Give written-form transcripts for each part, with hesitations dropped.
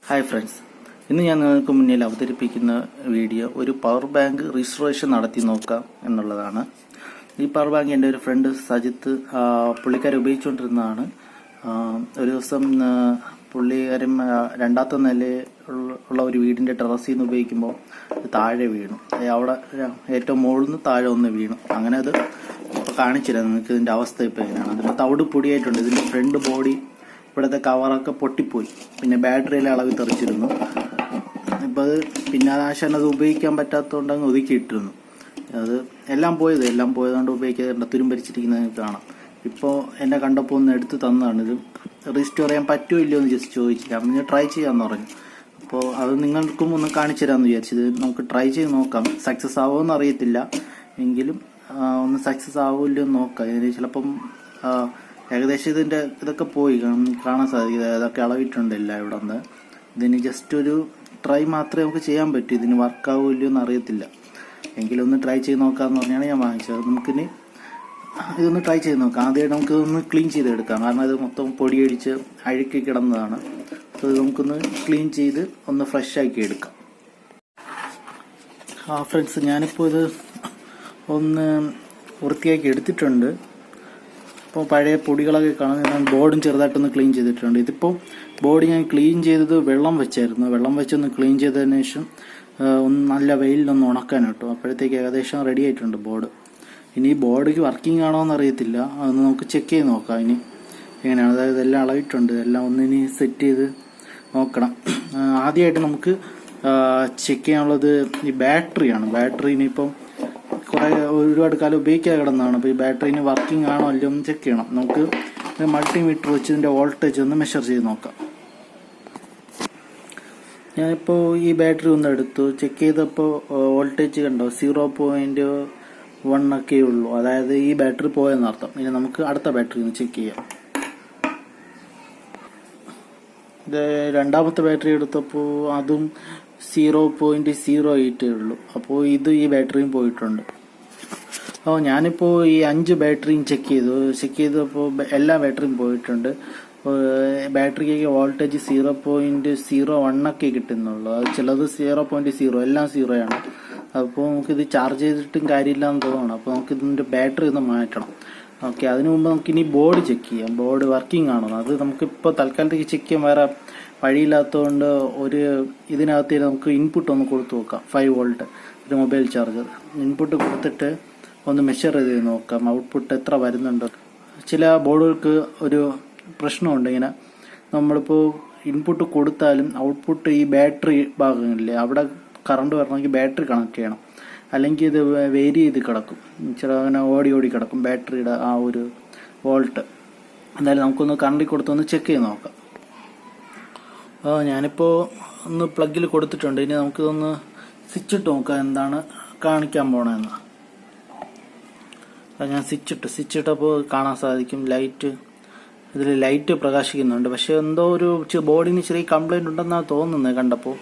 Hi friends, ഇന്ന് ഞാൻ നിങ്ങൾക്ക് മുന്നിൽ അവതരിപ്പിക്കുന്ന വീഡിയോ ഒരു പവർ ബാങ്ക് രജിസ്ട്രേഷൻ നടത്തി നോക്കാം എന്നുള്ളതാണ്. ഈ പവർ ബാങ്ക് എൻ്റെ ഒരു ഫ്രണ്ട് സജിത്ത് പുള്ളിക്കാരൻ ഉപയോഗിച്ചുകൊണ്ടിരുന്നതാണ്. ഒരു ദിവസം പുള്ളിക്കാരൻ രണ്ടാമത്തെ നിലയിൽ ഉള്ള ഒരു വീടിൻ്റെ ടെറസിൽ നിന്ന് ഉപയോഗിക്കുമ്പോൾ താഴെ വീണു. അവിടെ ഏറ്റവും മുകളിൽ നിന്ന് താഴെ ഒന്ന് വീണു. അങ്ങനെ അത് കാണിച്ചില്ല നിങ്ങൾക്ക് ഇതിൻ്റെ അവസ്ഥ ഇപ്പോൾ എങ്ങനെയാണ്. അതിപ്പോൾ തവിട് പൊടിയായിട്ടുണ്ട്. ഇതിൻ്റെ ഫ്രണ്ട് ബോഡി ഇവിടുത്തെ കവറൊക്കെ പൊട്ടിപ്പോയി. പിന്നെ ബാറ്ററിയിലെ അളവ് തെറിച്ചിരുന്നു. ഇപ്പം അത് പിന്നെ അത് ഉപയോഗിക്കാൻ പറ്റാത്തതുകൊണ്ട് അങ്ങ് ഒതുക്കിയിട്ടിരുന്നു. അത് എല്ലാം പോയതുകൊണ്ട് ഉപയോഗിക്കാതെ തുരുമ്പരിച്ചിരിക്കുന്നത് കാണാം. ഇപ്പോൾ എന്നെ കണ്ടപ്പോൾ ഒന്ന് എടുത്ത് തന്നതാണ്. ഇത് റീസ്റ്റോർ ചെയ്യാൻ പറ്റുമോ ഇല്ലയോ എന്ന് ജസ്റ്റ് ചോദിച്ചില്ല. അപ്പം ഞാൻ ട്രൈ ചെയ്യാമെന്ന് പറഞ്ഞു. അപ്പോൾ അത് നിങ്ങൾക്കും ഒന്ന് കാണിച്ചു തരാമെന്ന് വിചാരിച്ചത്. നമുക്ക് ട്രൈ ചെയ്ത് നോക്കാം. സക്സസ് ആവുമെന്ന് അറിയത്തില്ല, എങ്കിലും ഒന്ന് സക്സസ് ആവില്ലോ എന്ന് നോക്കാം. ഇതിന് ചിലപ്പം ഏകദേശം ഇതിൻ്റെ ഇതൊക്കെ പോയി കാണാൻ സാധിക്കും. അതൊക്കെ അളവിട്ടുണ്ടല്ല ഇവിടെ നിന്ന്. ഇതിന് ജസ്റ്റ് ഒരു ട്രൈ മാത്രമേ നമുക്ക് ചെയ്യാൻ പറ്റൂ. ഇതിന് വർക്കാവില്ലോ എന്ന് അറിയത്തില്ല, എങ്കിലും ഒന്ന് ട്രൈ ചെയ്ത് നോക്കാമെന്ന് പറഞ്ഞാണ് ഞാൻ വാങ്ങിച്ചത്. നമുക്കിനി ഇതൊന്ന് ട്രൈ ചെയ്ത് നോക്കാം. ആദ്യമായിട്ട് നമുക്ക് ഒന്ന് ക്ലീൻ ചെയ്തെടുക്കാം, കാരണം ഇത് മൊത്തം പൊടിയടിച്ച് അഴുക്കി കിടന്നതാണ്. അപ്പോൾ ഇത് നമുക്കൊന്ന് ക്ലീൻ ചെയ്ത് ഒന്ന് ഫ്രഷ് ആക്കി എടുക്കാം. ഫ്രണ്ട്സ്, ഞാനിപ്പോൾ ഇത് ഒന്ന് വൃത്തിയാക്കി എടുത്തിട്ടുണ്ട്. ഇപ്പോൾ പഴയ പൊടികളൊക്കെ കളഞ്ഞ് ഞാൻ ബോർഡും ചെറുതായിട്ടൊന്ന് ക്ലീൻ ചെയ്തിട്ടുണ്ട്. ഇതിപ്പോൾ ബോർഡ് ഞാൻ ക്ലീൻ ചെയ്തത് വെള്ളം വെച്ചായിരുന്നു. വെള്ളം വെച്ചൊന്ന് ക്ലീൻ ചെയ്തതിന് ശേഷം ഒന്ന് നല്ല വെയിലൊന്ന് ഉണക്കാൻ കിട്ടും. അപ്പോഴത്തേക്ക് ഏകദേശം റെഡി ആയിട്ടുണ്ട് ബോർഡ്. ഇനി ബോർഡിക്ക് വർക്കിംഗ് ആണോ എന്ന് അറിയത്തില്ല, അതൊന്ന് നമുക്ക് ചെക്ക് ചെയ്ത് നോക്കാം. ഇനി എങ്ങനെയാണ്, അതായത് എല്ലാം അളവിട്ടുണ്ട്, എല്ലാം ഒന്നിനി സെറ്റ് ചെയ്ത് നോക്കണം. ആദ്യമായിട്ട് നമുക്ക് ചെക്ക് ചെയ്യാനുള്ളത് ഈ ബാറ്ററിയാണ്. ബാറ്ററി ഇനിയിപ്പം ഒരുപാട് കാലം ഉപയോഗിക്കാതെ കിടന്നതാണ്. അപ്പോൾ ഈ ബാറ്ററിന് വർക്കിംഗ് ആണോ അല്ലയോ ഒന്ന് ചെക്ക് ചെയ്യണം. നമുക്ക് മൾട്ടിമീറ്റർ വെച്ച് ഇതിൻ്റെ വോൾട്ടേജ് ഒന്ന് മെഷർ ചെയ്ത് നോക്കാം. ഞാനിപ്പോൾ ഈ ബാറ്ററി ഒന്ന് എടുത്തു, ചെക്ക് ചെയ്തപ്പോൾ വോൾട്ടേജ് കണ്ടോ 0.1 ഒക്കെ ഉള്ളൂ. അതായത് ഈ ബാറ്ററി പോയെന്നർത്ഥം. ഇനി നമുക്ക് അടുത്ത ബാറ്ററി ഒന്ന് ചെക്ക് ചെയ്യാം. ഇത് രണ്ടാമത്തെ ബാറ്ററി എടുത്തപ്പോൾ അതും 0.08 ഉള്ളൂ. അപ്പോൾ ഈ ബാറ്ററിയും പോയിട്ടുണ്ട്. അപ്പോൾ ഞാനിപ്പോൾ ഈ 5 ബാറ്ററിയും ചെക്ക് ചെയ്തപ്പോൾ എല്ലാ ബാറ്ററിയും പോയിട്ടുണ്ട്. ബാറ്ററിക്ക് വോൾട്ടേജ് 0.01 ഒക്കെ കിട്ടുന്നുള്ളൂ. അത് ചിലത് 0.0, എല്ലാം 0 ആണ്. അപ്പോൾ നമുക്കിത് ചാർജ് ചെയ്തിട്ടും കാര്യമില്ല എന്ന് തോന്നണം. അപ്പോൾ നമുക്ക് ഇതിൻ്റെ ബാറ്ററി ഒന്ന് മാറ്റണം. ഓക്കെ, അതിനു മുമ്പ് നമുക്കിനി ബോർഡ് ചെക്ക് ചെയ്യാം. ബോർഡ് വർക്കിംഗ് ആണോ അത് നമുക്കിപ്പോൾ തൽക്കാലത്തേക്ക് ചെക്ക് ചെയ്യാൻ വേറെ വഴിയില്ലാത്തതുകൊണ്ട് ഇതിനകത്ത് നമുക്ക് ഇൻപുട്ട് ഒന്ന് കൊടുത്തു നോക്കാം. 5 വോൾട്ട് ഒരു മൊബൈൽ ചാർജർ ഇൻപുട്ട് കൊടുത്തിട്ട് ഒന്ന് മെഷർ ചെയ്ത് നോക്കാം ഔട്ട്പുട്ട് എത്ര വരുന്നുണ്ട്. ചില ബോർഡുകൾക്ക് ഒരു പ്രശ്നമുണ്ട്. ഇങ്ങനെ നമ്മളിപ്പോൾ ഇൻപുട്ട് കൊടുത്താലും ഔട്ട്പുട്ട് ഈ ബാറ്ററി ഭാഗങ്ങളില്ലേ, അവിടെ കറണ്ട് വരണമെങ്കിൽ ബാറ്ററി കണക്ട് ചെയ്യണം. അല്ലെങ്കിൽ ഇത് വേരി ചെയ്ത് കിടക്കും, ചില അങ്ങനെ ഓടി കിടക്കും ബാറ്ററിയുടെ ആ ഒരു വോൾട്ട്. എന്തായാലും നമുക്കൊന്ന് കറണ്ടിൽ കൊടുത്തൊന്ന് ചെക്ക് ചെയ്ത് നോക്കാം. ഞാനിപ്പോൾ ഒന്ന് പ്ലഗിൽ കൊടുത്തിട്ടുണ്ട്. ഇനി നമുക്കിതൊന്ന് സ്വിച്ച് ഇട്ട് നോക്കാം എന്താണ് കാണിക്കാൻ പോണതെന്ന്. ഞാൻ സ്വിച്ച് ഇട്ടപ്പോൾ കാണാൻ സാധിക്കും ഇതിൽ ലൈറ്റ് പ്രകാശിക്കുന്നുണ്ട്. പക്ഷെ എന്തോ ഒരു ബോർഡിന് ചെറിയ കംപ്ലൈൻറ്റ് ഉണ്ടെന്നാണ് തോന്നുന്നത്. കണ്ടപ്പോൾ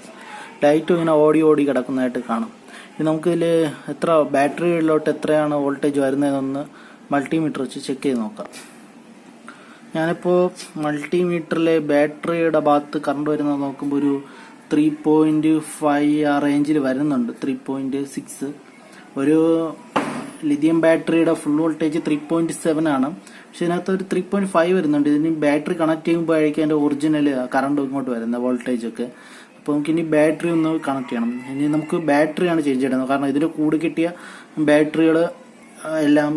ലൈറ്റും ഇങ്ങനെ ഓടി കിടക്കുന്നതായിട്ട് കാണാം. ഇനി നമുക്കിതിൽ എത്ര ബാറ്ററിയിലോട്ട് എത്രയാണ് വോൾട്ടേജ് വരുന്നതെന്നൊന്ന് മൾട്ടിമീറ്റർ വെച്ച് ചെക്ക് ചെയ്ത് നോക്കാം. ഞാനിപ്പോൾ മൾട്ടിമീറ്ററിലെ ബാറ്ററിയുടെ ഭാഗത്ത് കറണ്ട് വരുന്നത് നോക്കുമ്പോൾ ഒരു 3.5 ആ റേഞ്ചിൽ വരുന്നുണ്ട്. 3.6. ഒരു ലിഥിയം ബാറ്ററിയുടെ ഫുൾ വോൾട്ടേജ് 3.7 ആണ്. പക്ഷെ ഇതിനകത്ത് ഒരു 3.5 വരുന്നുണ്ട്. ഇതിന് ബാറ്ററി കണക്ട് ചെയ്യുമ്പോഴേക്കും അതിൻ്റെ ഒറിജിനൽ കറണ്ട് ഇങ്ങോട്ട് വരുന്നത് വോൾട്ടേജ് ഒക്കെ. അപ്പോൾ നമുക്ക് ഇനി ബാറ്ററി ഒന്ന് കണക്ട് ചെയ്യണം. ഇനി നമുക്ക് ബാറ്ററിയാണ് ചേഞ്ച് ചെയ്യേണ്ടത്, കാരണം ഇതിന് കൂടി കിട്ടിയ ബാറ്ററികൾ എല്ലാം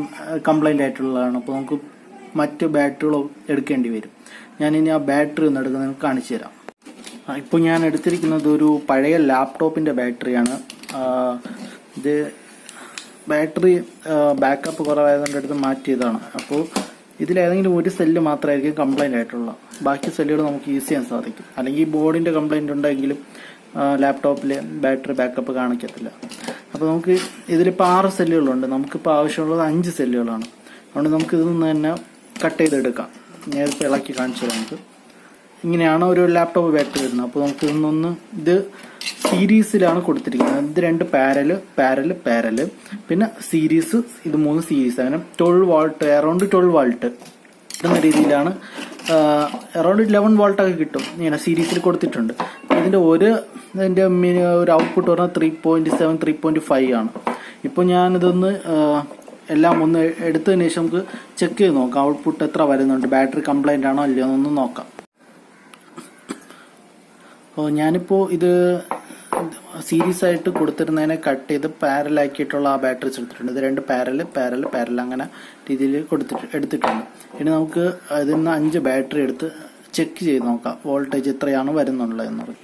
കംപ്ലൈൻ്റ് ആയിട്ടുള്ളതാണ്. അപ്പോൾ നമുക്ക് മറ്റ് ബാറ്ററികൾ എടുക്കേണ്ടി വരും. ഞാനിനി ആ ബാറ്ററി ഒന്ന് എടുക്കുന്നത് നിങ്ങൾക്ക് കാണിച്ചു തരാം. ഇപ്പോൾ ഞാൻ എടുത്തിരിക്കുന്നത് ഒരു പഴയ ലാപ്ടോപ്പിൻ്റെ ബാറ്ററിയാണ്. ഇത് ബാറ്ററി ബാക്കപ്പ് കുറവായതുകൊണ്ട് എടുത്ത് മാറ്റിയതാണ്. അപ്പോൾ ഇതിലേതെങ്കിലും ഒരു സെല്ല് മാത്രമായിരിക്കും കംപ്ലൈൻ്റ് ആയിട്ടുള്ള, ബാക്കി സെല്ലുകൾ നമുക്ക് യൂസ് ചെയ്യാൻ സാധിക്കും. അല്ലെങ്കിൽ ബോർഡിൻ്റെ കംപ്ലൈൻറ്റ് ഉണ്ടെങ്കിലും ലാപ്ടോപ്പിൽ ബാറ്ററി ബാക്കപ്പ് കാണിക്കത്തില്ല. അപ്പോൾ നമുക്ക് ഇതിലിപ്പോൾ 6 സെല്ലുകളുണ്ട്. നമുക്കിപ്പോൾ ആവശ്യമുള്ളത് 5 സെല്ലുകളാണ്. അതുകൊണ്ട് നമുക്ക് ഇതിൽ നിന്ന് തന്നെ കട്ട് ചെയ്തെടുക്കാം. നേരത്തെ ഇളക്കി കാണിച്ചു തരാം. നമുക്ക് ഇങ്ങനെയാണ് ഒരു ലാപ്ടോപ്പ് ബാറ്ററി വരുന്നത്. അപ്പോൾ നമുക്ക് ഇത് സീരീസിലാണ് കൊടുത്തിരിക്കുന്നത്. ഇത് 2 പാരല് പിന്നെ സീരീസ്, ഇത് 3 സീരീസ്. അങ്ങനെ 12 വാൾട്ട്, അറൗണ്ട് 12 വാൾട്ട് എന്ന രീതിയിലാണ് അറൗണ്ട് 11 വോൾട്ടൊക്കെ കിട്ടും. ഇങ്ങനെ സീരീസിൽ കൊടുത്തിട്ടുണ്ട്. ഇതിൻ്റെ ഒരു ഔട്ട്പുട്ട് പറഞ്ഞാൽ 3.7 3.5 ആണ്. ഇപ്പോൾ ഞാനിതൊന്ന് എല്ലാം ഒന്ന് എടുത്തതിന് ശേഷം നമുക്ക് ചെക്ക് ചെയ്ത് നോക്കാം ഔട്ട്പുട്ട് എത്ര വരുന്നുണ്ട്, ബാറ്ററി കംപ്ലൈൻ്റ് ആണോ അല്ലയോ എന്നൊന്ന് നോക്കാം. അപ്പോൾ ഞാനിപ്പോൾ ഇത് സീരീസ് ആയിട്ട് കൊടുത്തിരുന്നതിനെ കട്ട് ചെയ്ത് പാരലാക്കിയിട്ടുള്ള ആ ബാറ്ററീസ് എടുത്തിട്ടുണ്ട്. ഇത് 2 പാരൽ അങ്ങനെ രീതിയിൽ എടുത്തിട്ടുണ്ട്. ഇനി നമുക്ക് ഇതിൽ നിന്ന് 5 ബാറ്ററി എടുത്ത് ചെക്ക് ചെയ്ത് നോക്കാം വോൾട്ടേജ് എത്രയാണ് വരുന്നുള്ളത് എന്നത്.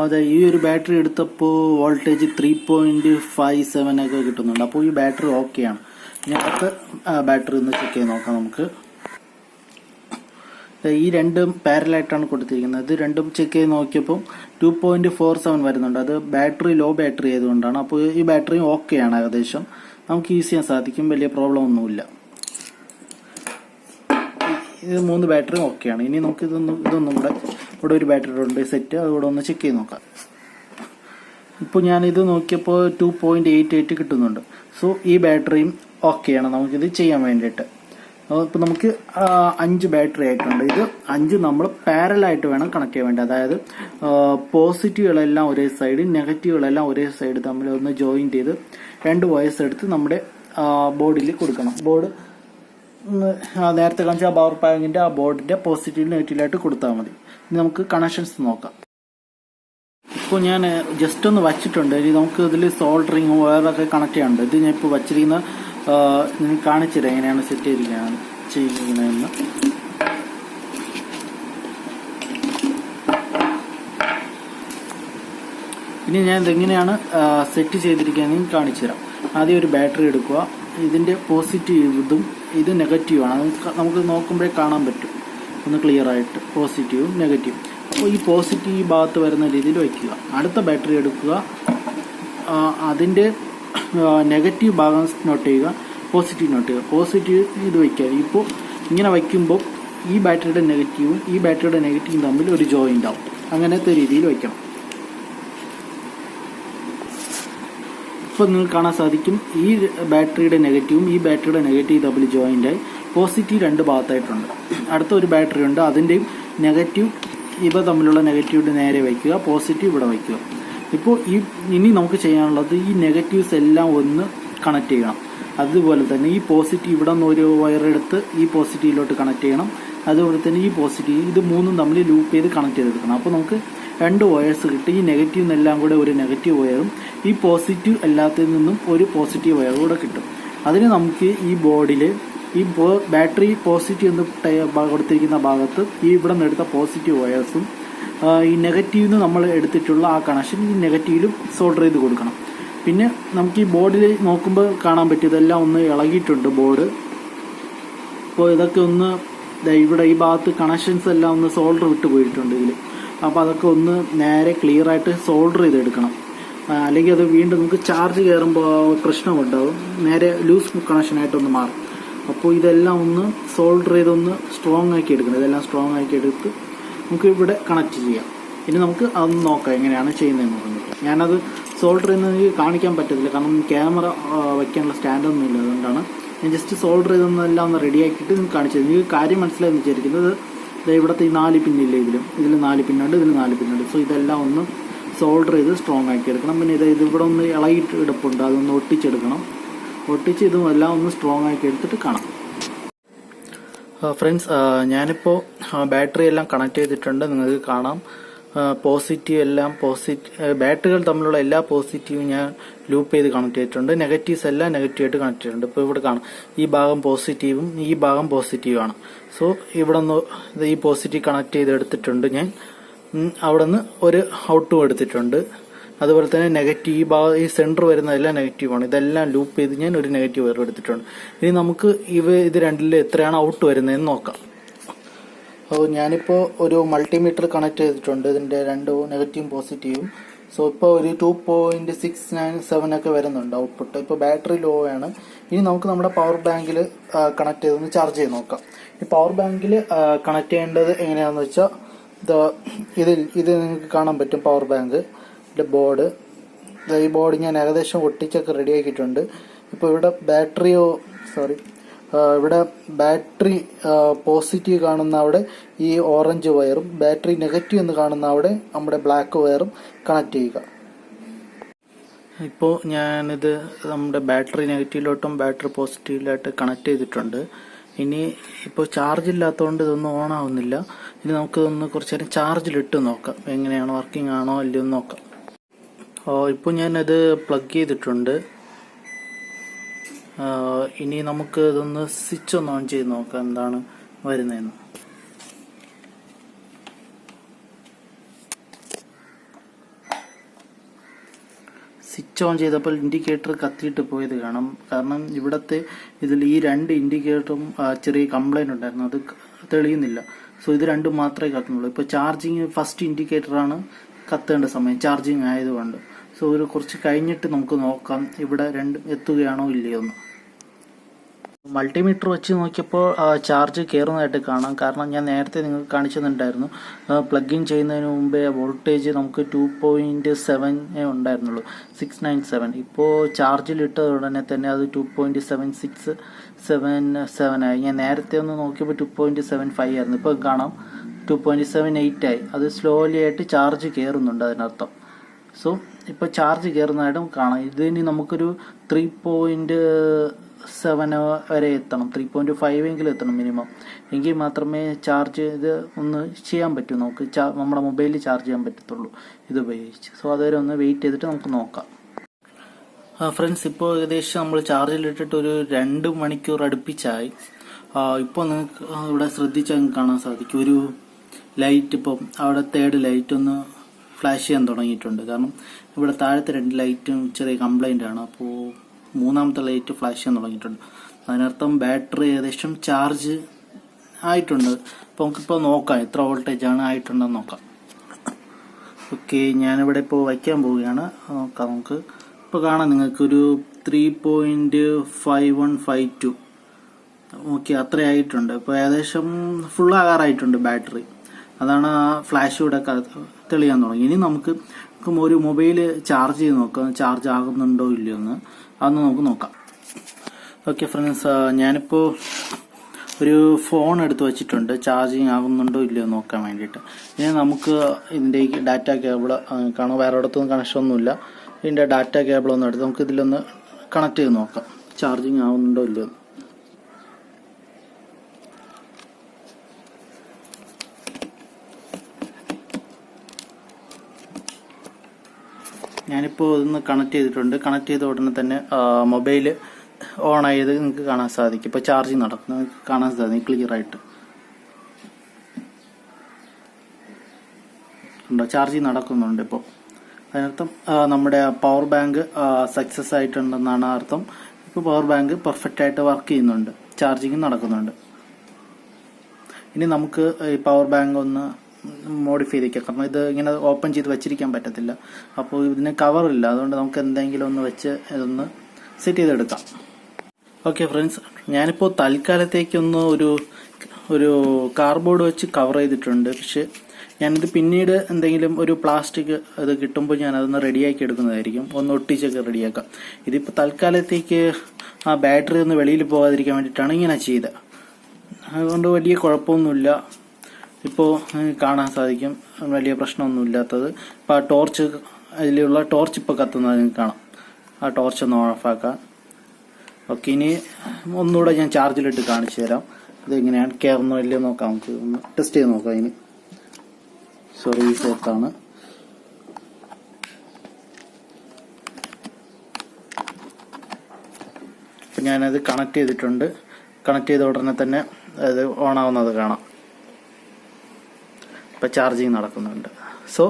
അതെ, ഈ ഒരു ബാറ്ററി എടുത്തപ്പോൾ വോൾട്ടേജ് 3.57 ഒക്കെ കിട്ടുന്നുണ്ട്. അപ്പോൾ ഈ ബാറ്ററി ഓക്കെയാണ്. ഇനി അടുത്ത ബാറ്ററി ഒന്ന് ചെക്ക് ചെയ്ത് നോക്കാം നമുക്ക്. ഈ 2 പാരലായിട്ടാണ് കൊടുത്തിരിക്കുന്നത്. ഇത് 2 ചെക്ക് ചെയ്ത് നോക്കിയപ്പോൾ 2.47 വരുന്നുണ്ട്. അത് ലോ ബാറ്ററി ആയതുകൊണ്ടാണ്. അപ്പോൾ ഈ ബാറ്ററി ഓക്കെയാണ്, ഏകദേശം നമുക്ക് യൂസ് ചെയ്യാൻ സാധിക്കും, വലിയ പ്രോബ്ലം ഒന്നുമില്ല. ഇത് 3 ബാറ്ററി ഓക്കെയാണ്. ഇനി നമുക്ക് ഇതൊന്നും കൂടെ ഇവിടെ ഒരു ബാറ്ററി ഉണ്ട് സെറ്റ്, അതുകൂടെ ഒന്ന് ചെക്ക് ചെയ്ത് നോക്കാം. ഇപ്പോൾ ഞാനിത് നോക്കിയപ്പോൾ 2.88 കിട്ടുന്നുണ്ട്. സോ ഈ ബാറ്ററിയും ഓക്കെയാണ് നമുക്കിത് ചെയ്യാൻ വേണ്ടിയിട്ട്. ഇപ്പോൾ നമുക്ക് 5 ബാറ്ററി ആയിട്ടുണ്ട്. ഇത് 5 നമ്മൾ പാരലായിട്ട് വേണം കണക്ട് ചെയ്യാൻ വേണ്ടി. അതായത് പോസിറ്റീവുകളെല്ലാം ഒരേ സൈഡ്, നെഗറ്റീവുകളെല്ലാം ഒരേ സൈഡ് തമ്മിൽ ഒന്ന് ജോയിൻ ചെയ്ത് 2 വയേഴ്സ് എടുത്ത് നമ്മുടെ ബോർഡിൽ കൊടുക്കണം. ബോർഡ് നേരത്തെ കാണിച്ച പവർ ബാങ്കിന്റെ ആ ബോർഡിന്റെ പോസിറ്റീവ് നെഗറ്റീവായിട്ട് കൊടുത്താൽ മതി. ഇനി നമുക്ക് കണക്ഷൻസ് നോക്കാം. ഇപ്പോൾ ഞാൻ ജസ്റ്റ് ഒന്ന് വച്ചിട്ടുണ്ട്. ഇനി നമുക്ക് ഇതിൽ സോൾഡറിങ് വയറൊക്കെ കണക്ട് ചെയ്യാനുണ്ട്. ഇത് ഞാൻ ഇപ്പോൾ വച്ചിരിക്കുന്ന നിങ്ങൾക്ക് കാണിച്ചുതരാം എങ്ങനെയാണ് സെറ്റ് ചെയ്യുന്നതെന്ന്. ഇനി ഞാൻ ഇതെങ്ങനെയാണ് സെറ്റ് ചെയ്തിരിക്കുകയെന്ന് കാണിച്ചു തരാം. ആദ്യം ഒരു ബാറ്ററി എടുക്കുക. ഇതിന്റെ പോസിറ്റീവ് ഇതും ഇത് നെഗറ്റീവാണ്. നമുക്ക് നോക്കുമ്പോഴേ കാണാൻ പറ്റും ഒന്ന് ക്ലിയർ ആയിട്ട്, പോസിറ്റീവും നെഗറ്റീവും. അപ്പോൾ ഈ പോസിറ്റീവ് ഭാഗത്ത് വരുന്ന രീതിയിൽ വയ്ക്കുക. അടുത്ത ബാറ്ററി എടുക്കുക, അതിൻ്റെ നെഗറ്റീവ് ഭാഗം നോട്ട് ചെയ്യുക, പോസിറ്റീവ് നോട്ട് ചെയ്യുക. പോസിറ്റീവ് ഇത് വയ്ക്കുക. ഇപ്പോൾ ഇങ്ങനെ വയ്ക്കുമ്പോൾ ഈ ബാറ്ററിയുടെ നെഗറ്റീവും ഈ ബാറ്ററിയുടെ നെഗറ്റീവും തമ്മിൽ ഒരു ജോയിൻ്റ് ആവും. അങ്ങനത്തെ രീതിയിൽ വയ്ക്കണം. ഇപ്പോൾ നിങ്ങൾക്ക് കാണാൻ സാധിക്കും ഈ ബാറ്ററിയുടെ നെഗറ്റീവും ഈ ബാറ്ററിയുടെ നെഗറ്റീവ് തമ്മിൽ ജോയിൻ്റായി പോസിറ്റീവ് 2 ഭാഗത്തായിട്ടുണ്ട്. അടുത്ത ഒരു ബാറ്ററി ഉണ്ട്, അതിൻ്റെയും നെഗറ്റീവ് ഇവ തമ്മിലുള്ള നെഗറ്റീവിൻ്റെ നേരെ വയ്ക്കുക, പോസിറ്റീവ് ഇവിടെ വയ്ക്കുക. ഇപ്പോൾ ഇനി നമുക്ക് ചെയ്യാനുള്ളത് ഈ നെഗറ്റീവ്സ് എല്ലാം ഒന്ന് കണക്ട് ചെയ്യണം. അതുപോലെ തന്നെ ഈ പോസിറ്റീവ് ഇവിടെ നിന്ന് ഒരു വയറെടുത്ത് ഈ പോസിറ്റീവിലോട്ട് കണക്ട് ചെയ്യണം. അതുപോലെ തന്നെ ഈ പോസിറ്റീവ് ഇത് 3ഉം തമ്മിൽ ലൂപ്പ് ചെയ്ത് കണക്ട് ചെയ്തെടുക്കണം. അപ്പോൾ നമുക്ക് 2 വയേഴ്സ് കിട്ടി. ഈ നെഗറ്റീവ് നിന്നെല്ലാം കൂടെ ഒരു നെഗറ്റീവ് വയറും ഈ പോസിറ്റീവ് അല്ലാത്തതിൽ നിന്നും ഒരു പോസിറ്റീവ് വയറും കൂടെ കിട്ടും. അതിന് നമുക്ക് ഈ ബോർഡിൽ ഈ ബാറ്ററി പോസിറ്റീവ് എന്ന് കൊടുത്തിരിക്കുന്ന ഭാഗത്ത് ഈ ഇവിടെ നിന്ന് എടുത്ത പോസിറ്റീവ് വയേഴ്സും ഈ നെഗറ്റീവിൽ നിന്ന് നമ്മൾ എടുത്തിട്ടുള്ള ആ കണക്ഷൻ ഈ നെഗറ്റീവിലും സോൾഡർ ചെയ്ത് കൊടുക്കണം. പിന്നെ നമുക്ക് ഈ ബോർഡിൽ നോക്കുമ്പോൾ കാണാൻ പറ്റും ഇതെല്ലാം ഒന്ന് ഇളകിയിട്ടുണ്ട് ബോർഡ്. അപ്പോൾ ഇതൊക്കെ ഒന്ന് ഇവിടെ ഈ ഭാഗത്ത് കണക്ഷൻസ് എല്ലാം ഒന്ന് സോൾഡർ വിട്ട് പോയിട്ടുണ്ട് ഇതിൽ. അപ്പോൾ അതൊക്കെ ഒന്ന് നേരെ ക്ലിയർ ആയിട്ട് സോൾഡർ ചെയ്തെടുക്കണം. അല്ലെങ്കിൽ അത് വീണ്ടും നമുക്ക് ചാർജ് കയറുമ്പോൾ പ്രശ്നമുണ്ടാവും, നേരെ ലൂസ് കണക്ഷനായിട്ടൊന്ന് മാറും. അപ്പോൾ ഇതെല്ലാം ഒന്ന് സോൾഡർ ചെയ്തൊന്ന് സ്ട്രോങ് ആക്കി എടുക്കണം. ഇതെല്ലാം സ്ട്രോങ് ആക്കി എടുത്ത് നമുക്ക് ഇവിടെ കണക്ട് ചെയ്യാം. ഇനി നമുക്ക് അതൊന്ന് നോക്കാം എങ്ങനെയാണ് ചെയ്യുന്നതെന്ന് പറഞ്ഞിട്ട്. ഞാനത് സോൾഡർ ചെയ്യുന്നത് എനിക്ക് കാണിക്കാൻ പറ്റത്തില്ല, കാരണം ക്യാമറ വയ്ക്കാനുള്ള സ്റ്റാൻഡൊന്നും ഇല്ല. അതുകൊണ്ടാണ് ഞാൻ ജസ്റ്റ് സോൾഡർ ചെയ്തൊന്നെല്ലാം ഒന്ന് റെഡി ആക്കിയിട്ട് നിങ്ങൾക്ക് കാണിച്ചത്. നിങ്ങൾക്ക് കാര്യം മനസ്സിലായെന്ന് വിചാരിക്കുന്നത്. ഇവിടുത്തെ ഈ 4 പിന്നില്ല, ഇതിൽ 4 പിന്നുണ്ട്, ഇതിൽ 4 പിന്നുണ്ട്. സോ ഇതെല്ലാം ഒന്ന് സോൾഡർ ചെയ്ത് സ്ട്രോങ് ആക്കി എടുക്കണം. പിന്നെ ഇത് ഇവിടെ ഒന്ന് ഇളകിയിട്ട് എടുപ്പുണ്ട്, അതൊന്ന് ഒട്ടിച്ചെടുക്കണം. ഒട്ടിച്ച് ഇതും എല്ലാം ഒന്ന് സ്ട്രോങ് ആക്കി എടുത്തിട്ട് കാണാം. ഫ്രണ്ട്സ്, ഞാനിപ്പോൾ ബാറ്ററി എല്ലാം കണക്ട് ചെയ്തിട്ടുണ്ട്. നിങ്ങൾക്ക് കാണാം പോസിറ്റീവ് എല്ലാം ബാറ്ററികൾ തമ്മിലുള്ള എല്ലാ പോസിറ്റീവും ഞാൻ ലൂപ്പ് ചെയ്ത് കണക്ട് ചെയ്തിട്ടുണ്ട്. നെഗറ്റീവ്സ് എല്ലാം നെഗറ്റീവായിട്ട് കണക്ട് ചെയ്തിട്ടുണ്ട്. ഇപ്പോൾ ഇവിടെ കാണാം ഈ ഭാഗം പോസിറ്റീവും ഈ ഭാഗം പോസിറ്റീവാണ്. സോ ഇവിടെ നിന്ന് ഈ പോസിറ്റീവ് കണക്ട് ചെയ്ത് എടുത്തിട്ടുണ്ട് ഞാൻ. അവിടെ നിന്ന് ഒരു ഔട്ടും എടുത്തിട്ടുണ്ട്. അതുപോലെ തന്നെ നെഗറ്റീവ് ഈ ഭാഗം ഈ സെന്റർ വരുന്നതെല്ലാം നെഗറ്റീവാണ്. ഇതെല്ലാം ലൂപ്പ് ചെയ്ത് ഞാൻ ഒരു നെഗറ്റീവ് വയർ എടുത്തിട്ടുണ്ട്. ഇനി നമുക്ക് ഇത് രണ്ടിൽ എത്രയാണ് ഔട്ട് വരുന്നതെന്ന് നോക്കാം. അപ്പോൾ ഞാനിപ്പോൾ ഒരു മൾട്ടിമീറ്റർ കണക്ട് ചെയ്തിട്ടുണ്ട്, ഇതിൻ്റെ 2 നെഗറ്റീവും പോസിറ്റീവും. സോ ഇപ്പോൾ ഒരു 2.697 ഒക്കെ വരുന്നുണ്ട് ഔട്ട്പുട്ട്. ഇപ്പോൾ ബാറ്ററി ലോ ആണ്. ഇനി നമുക്ക് നമ്മുടെ പവർ ബാങ്കിൽ കണക്ട് ചെയ്തൊന്ന് ചാർജ് ചെയ്ത് നോക്കാം. ഈ പവർ ബാങ്കിൽ കണക്ട് ചെയ്യേണ്ടത് എങ്ങനെയാണെന്ന് വെച്ചാൽ ഇത് നിങ്ങൾക്ക് കാണാൻ പറ്റും. പവർ ബാങ്ക് ബോർഡ്, ഈ ബോർഡ് ഞാൻ ഏകദേശം ഒട്ടിച്ചൊക്കെ റെഡി ആക്കിയിട്ടുണ്ട്. ഇപ്പോൾ ഇവിടെ ഇവിടെ ബാറ്ററി പോസിറ്റീവ് കാണുന്ന അവിടെ ഈ ഓറഞ്ച് വയറും ബാറ്ററി നെഗറ്റീവ് എന്ന് കാണുന്ന അവിടെ നമ്മുടെ ബ്ലാക്ക് വയറും കണക്ട് ചെയ്യുക. ഇപ്പോൾ ഞാനിത് നമ്മുടെ ബാറ്ററി നെഗറ്റീവിലോട്ടും ബാറ്ററി പോസിറ്റീവിലായിട്ട് കണക്ട് ചെയ്തിട്ടുണ്ട്. ഇനി ഇപ്പോൾ ചാർജ് ഇല്ലാത്തതുകൊണ്ട് ഇതൊന്നും ഓൺ ആവുന്നില്ല. ഇനി നമുക്കിതൊന്ന് കുറച്ച് നേരം ചാർജിലിട്ട് നോക്കാം, എങ്ങനെയാണ് വർക്കിംഗ് ആണോ അല്ലയോ എന്ന് നോക്കാം. ഇപ്പോൾ ഞാനത് പ്ലഗ് ചെയ്തിട്ടുണ്ട്. ഇനി നമുക്ക് ഇതൊന്ന് സ്വിച്ച് ഒന്ന് ഓൺ ചെയ്ത് നോക്കാം എന്താണ് വരുന്നതെന്ന്. സ്വിച്ച് ഓൺ ചെയ്തപ്പോൾ ഇൻഡിക്കേറ്റർ കത്തിയിട്ട് പോയത് കാണാം. കാരണം ഇവിടത്തെ ഇതിൽ ഈ 2 ഇൻഡിക്കേറ്ററും ചെറിയ കംപ്ലൈന്റ് ഉണ്ടായിരുന്നു, അത് തെളിയുന്നില്ല. സോ ഇത് രണ്ടും മാത്രമേ കത്തുന്നുള്ളൂ. ഇപ്പോൾ ചാർജിങ് ഫസ്റ്റ് ഇൻഡിക്കേറ്ററാണ് കത്തേണ്ട സമയം, ചാർജിങ് ആയതുകൊണ്ട്. സോ ഒരു കുറച്ച് കഴിഞ്ഞിട്ട് നമുക്ക് നോക്കാം ഇവിടെ രണ്ടും എത്തുകയാണോ ഇല്ലയോ എന്ന്. മൾട്ടിമീറ്റർ വെച്ച് നോക്കിയപ്പോൾ ചാർജ് കയറുന്നതായിട്ട് കാണാം. കാരണം ഞാൻ നേരത്തെ നിങ്ങൾക്ക് കാണിച്ചു തന്നിട്ടുണ്ടായിരുന്നു, പ്ലഗ് ഇൻ ചെയ്യുന്നതിന് മുമ്പേ വോൾട്ടേജ് നമുക്ക് 2.7 ഉണ്ടായിരുന്നുള്ളൂ, 697. ഇപ്പോൾ ചാർജിലിട്ട ഉടനെ തന്നെ അത് 2.7677 ആയി. ഞാൻ നേരത്തെ ഒന്ന് നോക്കിയപ്പോൾ 2.75 ആയിരുന്നു, ഇപ്പോൾ കാണാം 2.78 ആയി. അത് സ്ലോലി ആയിട്ട് ചാർജ് കയറുന്നുണ്ട് അതിനർത്ഥം. സോ ഇപ്പോൾ ചാർജ് കയറുന്നതായിട്ടും കാണാം. ഇതിനി നമുക്കൊരു 3.7 വരെ എത്തണം, 3.5 എങ്കിലും എത്തണം മിനിമം. എങ്കിൽ മാത്രമേ ചാർജ് ഇത് ഒന്ന് ചെയ്യാൻ പറ്റൂ, നമുക്ക് നമ്മുടെ മൊബൈലിൽ ചാർജ് ചെയ്യാൻ പറ്റത്തുള്ളൂ ഇത് ഉപയോഗിച്ച്. സോ അതുവരെ ഒന്ന് വെയിറ്റ് ചെയ്തിട്ട് നമുക്ക് നോക്കാം. ഫ്രണ്ട്സ്, ഇപ്പോൾ ഏകദേശം നമ്മൾ ചാർജിലിട്ടിട്ട് ഒരു 2 മണിക്കൂർ അടുപ്പിച്ചായി. ഇപ്പോൾ നിങ്ങൾക്ക് ഇവിടെ ശ്രദ്ധിച്ചാൽ കാണാൻ സാധിക്കും, ഒരു ലൈറ്റ് ഇപ്പം അവിടെ തേർഡ് ലൈറ്റ് ഒന്ന് ഫ്ലാഷ് ചെയ്യാൻ തുടങ്ങിയിട്ടുണ്ട്. കാരണം ഇവിടെ താഴത്തെ 2 ലൈറ്റും ചെറിയ കംപ്ലൈൻ്റ് ആണ്. അപ്പോൾ 3ാമത്തെ ലൈറ്റ് ഫ്ലാഷ് ചെയ്യാൻ തുടങ്ങിയിട്ടുണ്ട്. അതിനർത്ഥം ബാറ്ററി ഏകദേശം ചാർജ് ആയിട്ടുണ്ട്. അപ്പോൾ നമുക്കിപ്പോൾ നോക്കാം എത്ര വോൾട്ടേജ് ആണ് ആയിട്ടുണ്ടെന്ന് നോക്കാം. ഓക്കെ, ഞാനിവിടെ ഇപ്പോൾ വയ്ക്കാൻ പോവുകയാണ്. നോക്കാം നമുക്ക്. ഇപ്പോൾ കാണാം നിങ്ങൾക്കൊരു 3.5152. ഓക്കെ, അത്രയായിട്ടുണ്ട്. ഇപ്പോൾ ഏകദേശം ഫുൾ ആകാറായിട്ടുണ്ട് ബാറ്ററി. അതാണ് ആ ഫ്ലാഷ് ഇവിടെ തെളിയാൻ തുടങ്ങി. ഇനി നമുക്ക് ഒരു മൊബൈൽ ചാർജ് ചെയ്ത് നോക്കാം, ചാർജ് ആകുന്നുണ്ടോ ഇല്ലയോ എന്ന്. അതൊന്ന് നമുക്ക് നോക്കാം. ഓക്കെ ഫ്രണ്ട്സ്, ഞാനിപ്പോൾ ഒരു ഫോൺ എടുത്ത് വെച്ചിട്ടുണ്ട് ചാർജിങ് ആകുന്നുണ്ടോ ഇല്ലയോ നോക്കാൻ വേണ്ടിയിട്ട്. ഇനി നമുക്ക് ഇതിൻ്റെ ഡാറ്റ കേബിൾ കാണാം, വേറെ ഇടത്തൊന്നും കണക്ഷൻ ഒന്നുമില്ല. ഇതിൻ്റെ ഡാറ്റ കേബിൾ ഒന്ന് എടുത്ത് നമുക്ക് ഇതിലൊന്ന് കണക്ട് ചെയ്ത് നോക്കാം ചാർജിങ് ആവുന്നുണ്ടോ ഇല്ലയോ. ഞാനിപ്പോൾ ഇതൊന്ന് കണക്ട് ചെയ്തിട്ടുണ്ട്. കണക്ട് ചെയ്ത ഉടനെ തന്നെ മൊബൈൽ ഓൺ ആയത് നിങ്ങൾക്ക് കാണാൻ സാധിക്കും. ഇപ്പോൾ ചാർജിങ് നടക്കുന്നത് നിങ്ങൾക്ക് കാണാൻ സാധിക്കും ക്ലിയർ ആയിട്ട്. ഉണ്ടോ, ചാർജിങ് നടക്കുന്നുണ്ട്. ഇപ്പോൾ അതിനർത്ഥം നമ്മുടെ പവർ ബാങ്ക് സക്സസ് ആയിട്ടുണ്ടെന്നാണ് അർത്ഥം. ഇപ്പോൾ പവർ ബാങ്ക് പെർഫെക്റ്റ് ആയിട്ട് വർക്ക് ചെയ്യുന്നുണ്ട്, ചാർജിങ് നടക്കുന്നുണ്ട്. ഇനി നമുക്ക് ഈ പവർ ബാങ്ക് ഒന്ന് മോഡിഫൈ ചെയ്തേക്കാം. കാരണം ഇത് ഇങ്ങനെ ഓപ്പൺ ചെയ്ത് വെച്ചിരിക്കാൻ പറ്റത്തില്ല. അപ്പോൾ ഇതിന് കവറില്ല, അതുകൊണ്ട് നമുക്ക് എന്തെങ്കിലും ഒന്ന് വെച്ച് ഇതൊന്ന് സെറ്റ് ചെയ്തെടുക്കാം. ഓക്കെ ഫ്രണ്ട്സ്, ഞാനിപ്പോൾ തൽക്കാലത്തേക്കൊന്ന് ഒരു കാർഡ്ബോർഡ് വെച്ച് കവർ ചെയ്തിട്ടുണ്ട്. പക്ഷെ ഞാനിത് പിന്നീട് എന്തെങ്കിലും ഒരു പ്ലാസ്റ്റിക് ഇത് കിട്ടുമ്പോൾ ഞാൻ അതൊന്ന് റെഡിയാക്കി എടുക്കുന്നതായിരിക്കും, ഒന്ന് ഒട്ടിച്ചൊക്കെ റെഡിയാക്കാം. ഇതിപ്പോൾ തൽക്കാലത്തേക്ക് ആ ബാറ്ററി ഒന്ന് വെളിയിൽ പോകാതിരിക്കാൻ വേണ്ടിയിട്ടാണ് ഇങ്ങനെ ചെയ്തത്. അതുകൊണ്ട് വലിയ കുഴപ്പമൊന്നുമില്ല. ഇപ്പോൾ കാണാൻ സാധിക്കും വലിയ പ്രശ്നമൊന്നുമില്ലാത്തത്. ഇപ്പോൾ ആ ടോർച്ച്, അതിലുള്ള ടോർച്ച് ഇപ്പോൾ കത്തുന്നത് നിങ്ങൾക്ക് കാണാം. ആ ടോർച്ച് ഒന്ന് ഓഫാക്കാം. ഓക്കെ, ഇനി ഒന്നുകൂടെ ഞാൻ ചാർജിലിട്ട് കാണിച്ചു തരാം ഇതെങ്ങനെയാണ് കയറുന്നോ ഇല്ലയോ നോക്കാം. നമുക്ക് ഒന്ന് ടെസ്റ്റ് ചെയ്ത് നോക്കാം. ഇനി സോറി, ഈ സ്ഥലത്താണ്. അപ്പം ഞാനത് കണക്ട് ചെയ്തിട്ടുണ്ട്. കണക്ട് ചെയ്ത ഉടനെ തന്നെ അത് ഓൺ ആവുന്നത് കാണാം. ഇപ്പം ചാർജിങ് നടക്കുന്നുണ്ട്. സോ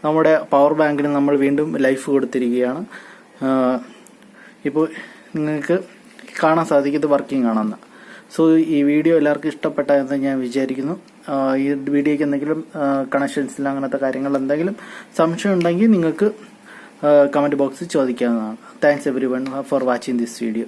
നമ്മുടെ പവർ ബാങ്കിന് നമ്മൾ വീണ്ടും ലൈഫ് കൊടുത്തിരിക്കുകയാണ്. ഇപ്പോൾ നിങ്ങൾക്ക് കാണാൻ സാധിക്കും ഇത് വർക്കിംഗ് ആണെന്ന്. സോ ഈ വീഡിയോ എല്ലാവർക്കും ഇഷ്ടപ്പെട്ടെന്ന് ഞാൻ വിചാരിക്കുന്നു. ഈ വീഡിയോയ്ക്ക് എന്തെങ്കിലും കണക്ഷൻസിൽ അങ്ങനത്തെ കാര്യങ്ങൾ എന്തെങ്കിലും സംശയം ഉണ്ടെങ്കിൽ നിങ്ങൾക്ക് കമൻറ്റ് ബോക്സിൽ ചോദിക്കാവുന്നതാണ്. Thanks everyone for watching this video.